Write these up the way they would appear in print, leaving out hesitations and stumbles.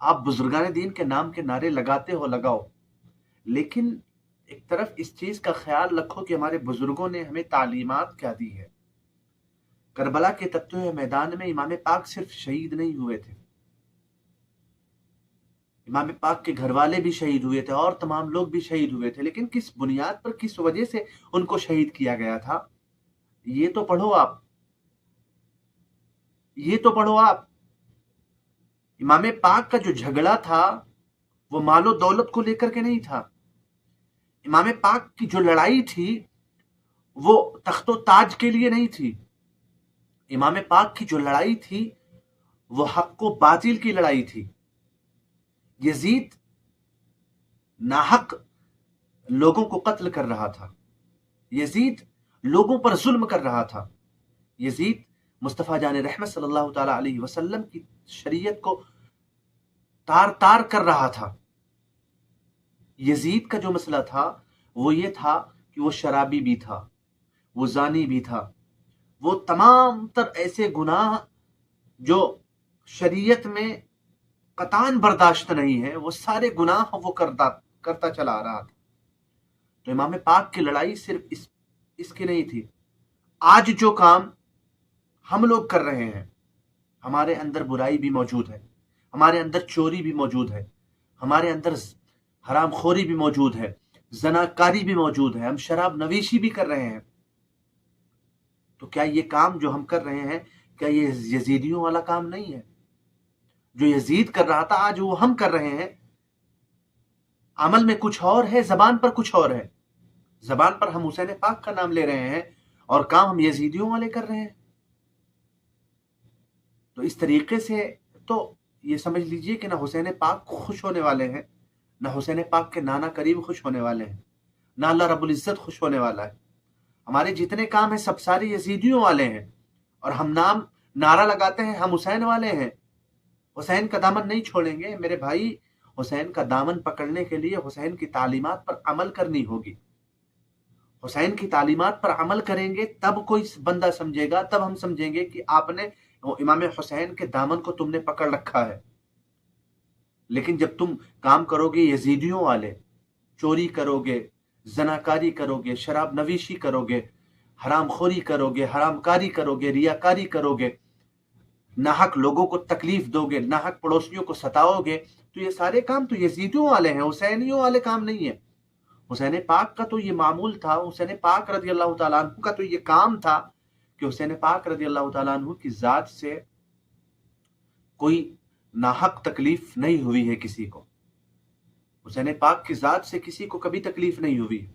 آپ بزرگان دین کے نام کے نعرے لگاتے ہو لگاؤ، لیکن ایک طرف اس چیز کا خیال رکھو کہ ہمارے بزرگوں نے ہمیں تعلیمات کیا دی ہے۔ کربلا کے تپتے میدان میں امام پاک صرف شہید نہیں ہوئے تھے، امام پاک کے گھر والے بھی شہید ہوئے تھے اور تمام لوگ بھی شہید ہوئے تھے، لیکن کس بنیاد پر، کس وجہ سے ان کو شہید کیا گیا تھا، یہ تو پڑھو آپ، یہ تو پڑھو آپ۔ امام پاک کا جو جھگڑا تھا وہ مال و دولت کو لے کر کے نہیں تھا، امام پاک کی جو لڑائی تھی وہ تخت و تاج کے لیے نہیں تھی، امام پاک کی جو لڑائی تھی وہ حق و باطل کی لڑائی تھی۔ یزید ناحق لوگوں کو قتل کر رہا تھا، یزید لوگوں پر ظلم کر رہا تھا، یزید مصطفیٰ جان رحمت صلی اللہ تعالی علیہ وسلم کی شریعت کو تار تار کر رہا تھا۔ یزید کا جو مسئلہ تھا وہ یہ تھا کہ وہ شرابی بھی تھا، وہ زانی بھی تھا، وہ تمام تر ایسے گناہ جو شریعت میں قطعاً برداشت نہیں ہے، وہ سارے گناہ وہ کرتا چلا آ رہا تھا۔ تو امام پاک کی لڑائی صرف اس کی نہیں تھی۔ آج جو کام ہم لوگ کر رہے ہیں، ہمارے اندر برائی بھی موجود ہے، ہمارے اندر چوری بھی موجود ہے، ہمارے اندر حرام خوری بھی موجود ہے، زناکاری بھی موجود ہے، ہم شراب نویشی بھی کر رہے ہیں۔ تو کیا یہ کام جو ہم کر رہے ہیں، کیا یہ یزیدیوں والا کام نہیں ہے؟ جو یزید کر رہا تھا آج وہ ہم کر رہے ہیں۔ عمل میں کچھ اور ہے، زبان پر کچھ اور ہے، زبان پر ہم حسین پاک کا نام لے رہے ہیں اور کام ہم یزیدیوں والے کر رہے ہیں۔ تو اس طریقے سے تو یہ سمجھ لیجئے کہ نہ حسین پاک خوش ہونے والے ہیں، نہ حسین پاک کے نانا قریب خوش ہونے والے ہیں، نہ اللہ رب العزت خوش ہونے والا ہے۔ ہمارے جتنے کام ہیں سب سارے یزیدیوں والے ہیں، اور ہم نعرہ لگاتے ہیں ہم حسین والے ہیں، حسین کا دامن نہیں چھوڑیں گے۔ میرے بھائی، حسین کا دامن پکڑنے کے لیے حسین کی تعلیمات پر عمل کرنی ہوگی۔ حسین کی تعلیمات پر عمل کریں گے تب کوئی بندہ سمجھے گا، تب ہم سمجھیں گے کہ آپ نے امام حسین کے دامن کو تم نے پکڑ رکھا ہے۔ لیکن جب تم کام کرو گے یزیدیوں والے، چوری کرو گے، زناکاری کرو گے، شراب نویشی کرو گے، حرام خوری کرو گے، حرام کاری کرو گے، ریاکاری کرو گے، ناحق لوگوں کو تکلیف دو گے، ناحق پڑوسیوں کو ستاؤ گے، تو یہ سارے کام تو یزیدیوں والے ہیں، حسینیوں والے کام نہیں ہیں۔ حسین پاک کا تو یہ معمول تھا، حسین پاک رضی اللہ تعالیٰ عنہ کا تو یہ کام تھا کہ حسین پاک رضی اللہ تعالیٰ عنہ کی ذات سے کوئی ناحق تکلیف نہیں ہوئی ہے کسی کو، حسین پاک کی ذات سے کسی کو کبھی تکلیف نہیں ہوئی۔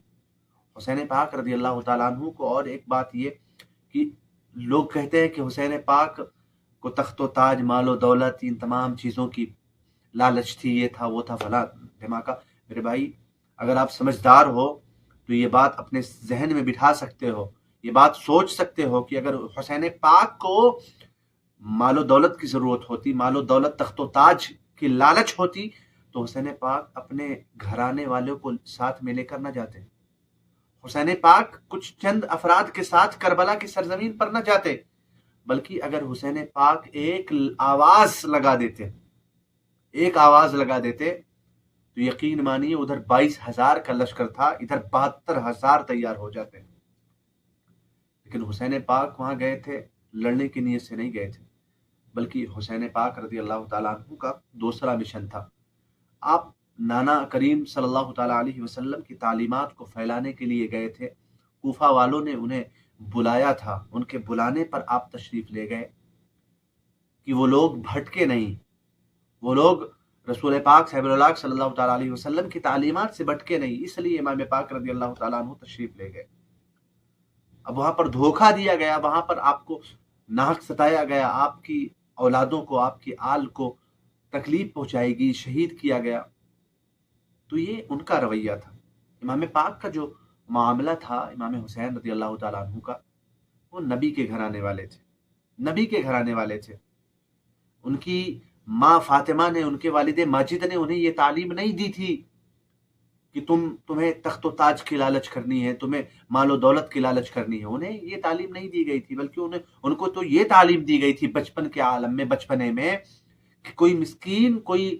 حسین پاک رضی اللہ تعالیٰ عنہ کو، اور ایک بات یہ کہ لوگ کہتے ہیں کہ حسین پاک کو تخت و تاج، مال و دولت، ان تمام چیزوں کی لالچ تھی، یہ تھا وہ تھا فلاں دھماکہ۔ میرے بھائی، اگر آپ سمجھدار ہو تو یہ بات اپنے ذہن میں بٹھا سکتے ہو، یہ بات سوچ سکتے ہو کہ اگر حسین پاک کو مال و دولت کی ضرورت ہوتی، مال و دولت، تخت و تاج کی لالچ ہوتی، تو حسین پاک اپنے گھرانے والوں کو ساتھ میں لے کر نہ جاتے، حسین پاک کچھ چند افراد کے ساتھ کربلا کی سرزمین پر نہ جاتے، بلکہ اگر حسین پاک ایک آواز لگا دیتے، ایک آواز لگا دیتے، تو یقین مانیے ادھر 22,000 کا لشکر تھا، ادھر 72,000 تیار ہو جاتے۔ لیکن حسین پاک وہاں گئے تھے لڑنے کی نیت سے نہیں گئے تھے، بلکہ حسین پاک رضی اللہ تعالیٰ عنہ کا دوسرا مشن تھا۔ آپ نانا کریم صلی اللہ تعالیٰ علیہ وسلم کی تعلیمات کو پھیلانے کے لیے گئے تھے، کوفہ والوں نے انہیں بلایا تھا، ان کے بلانے پر آپ تشریف لے گئے کہ وہ لوگ بھٹکے نہیں، وہ لوگ رسول پاک صلی اللہ تعالیٰ علیہ وسلم کی تعلیمات سے بھٹکے نہیں، اس لیے امام پاک رضی اللہ تعالیٰ عنہ تشریف لے گئے۔ اب وہاں پر دھوکہ دیا گیا، وہاں پر آپ کو ناحق ستایا گیا، آپ کی اولادوں کو، آپ کی آل کو تکلیف پہنچائے گی، شہید کیا گیا، تو یہ ان کا رویہ تھا۔ امام پاک کا جو معاملہ تھا امام حسین رضی اللہ تعالیٰ عنہ کا، وہ نبی کے گھرانے والے تھے، نبی کے گھرانے والے تھے۔ ان کی ماں فاطمہ نے، ان کے والد ماجد نے انہیں یہ تعلیم نہیں دی تھی کہ تمہیں تخت و تاج کی لالچ کرنی ہے، تمہیں مال و دولت کی لالچ کرنی ہے، انہیں یہ تعلیم نہیں دی گئی تھی، بلکہ ان کو تو یہ تعلیم دی گئی تھی بچپن کے عالم میں، بچپنے میں، کہ کوئی مسکین، کوئی